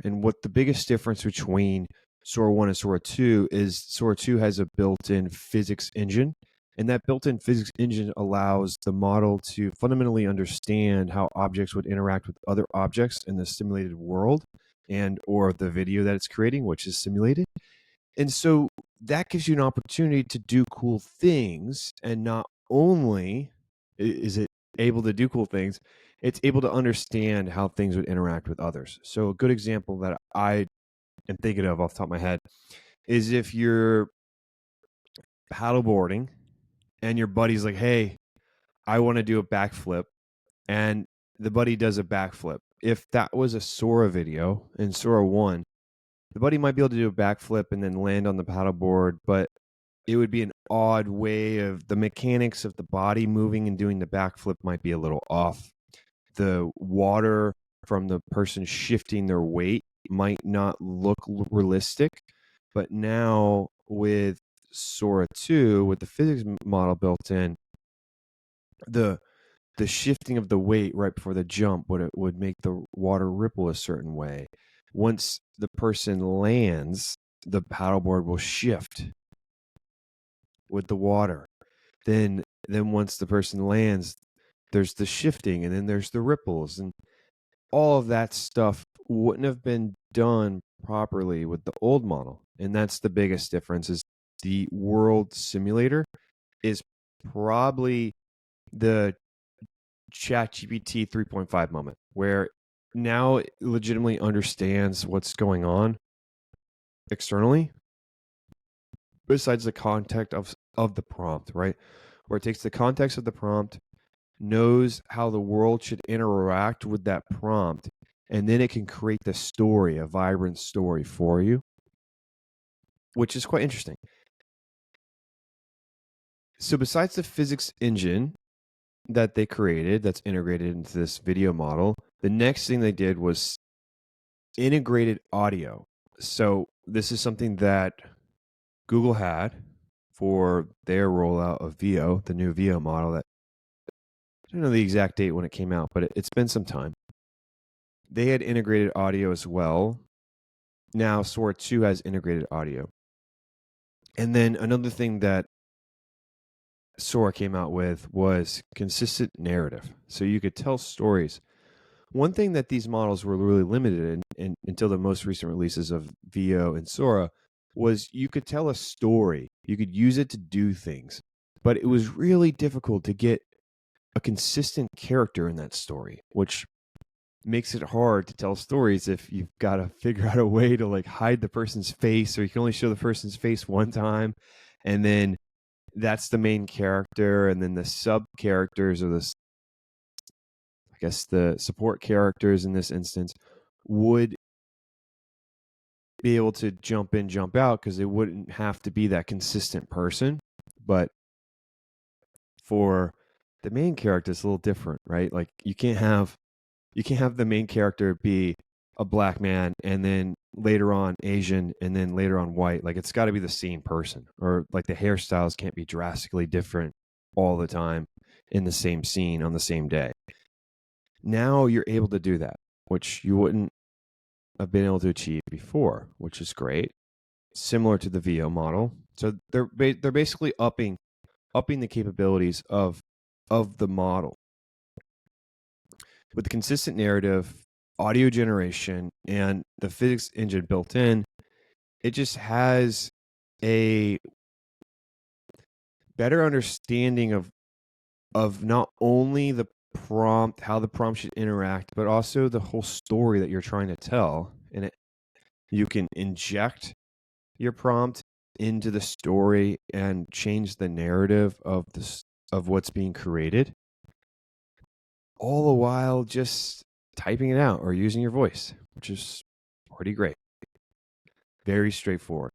And what the biggest difference between Sora 1 and Sora 2 is Sora 2 has a built-in physics engine. And that built-in physics engine allows the model to fundamentally understand how objects would interact with other objects in the simulated world and or the video that it's creating, which is simulated. And so that gives you an opportunity to do cool things. And not only is it able to do cool things, it's able to understand how things would interact with others. So a good example that I am thinking of off the top of my head is if you're paddleboarding and your buddy's like, hey, I want to do a backflip. And the buddy does a backflip. If that was a Sora video in Sora 1, the buddy might be able to do a backflip and then land on the paddleboard, but it would be an odd way of the mechanics of the body moving and doing the backflip might be a little off. The water from the person shifting their weight might not look realistic. But now with Sora 2, with the physics model built in, the shifting of the weight right before the jump would make the water ripple a certain way. Once the person lands, the paddleboard will shift with the water. Then once the person lands, there's the shifting, and then there's the ripples, and all of that stuff wouldn't have been done properly with the old model. And that's the biggest difference. Is the world simulator is probably the ChatGPT 3.5 moment, where now it legitimately understands what's going on externally, besides the context of the prompt, right? Where it takes the context of the prompt, knows how the world should interact with that prompt, and then it can create the story, a vibrant story for you, which is quite interesting. So besides the physics engine that they created that's integrated into this video model, the next thing they did was integrated audio. So this is something that Google had for their rollout of Vio, the new Vio model. That I don't know the exact date when it came out, but it's been some time. They had integrated audio as well. Now Sora 2 has integrated audio. And then another thing that Sora came out with was consistent narrative. So you could tell stories. One thing that these models were really limited in until the most recent releases of Vio and Sora was you could tell a story. You could use it to do things. But it was really difficult to get a consistent character in that story, which makes it hard to tell stories if you've got to figure out a way to like hide the person's face, or you can only show the person's face one time, and then that's the main character, and then the sub characters, or the support characters in this instance, would be able to jump in, jump out, because they wouldn't have to be that consistent person. But for the main character, it's a little different, right? Like you can't have the main character be a black man and then later on Asian and then later on white. Like it's got to be the same person, or like the hairstyles can't be drastically different all the time in the same scene on the same day. Now you're able to do that, which you wouldn't have been able to achieve before, which is great. Similar to the VO model. So they're basically upping the capabilities of the model. With the consistent narrative, audio generation, and the physics engine built in, it just has a better understanding of not only the prompt, how the prompt should interact, but also the whole story that you're trying to tell. And you can inject your prompt into the story and change the narrative of what's being created, all the while just typing it out or using your voice, which is pretty great. Very straightforward.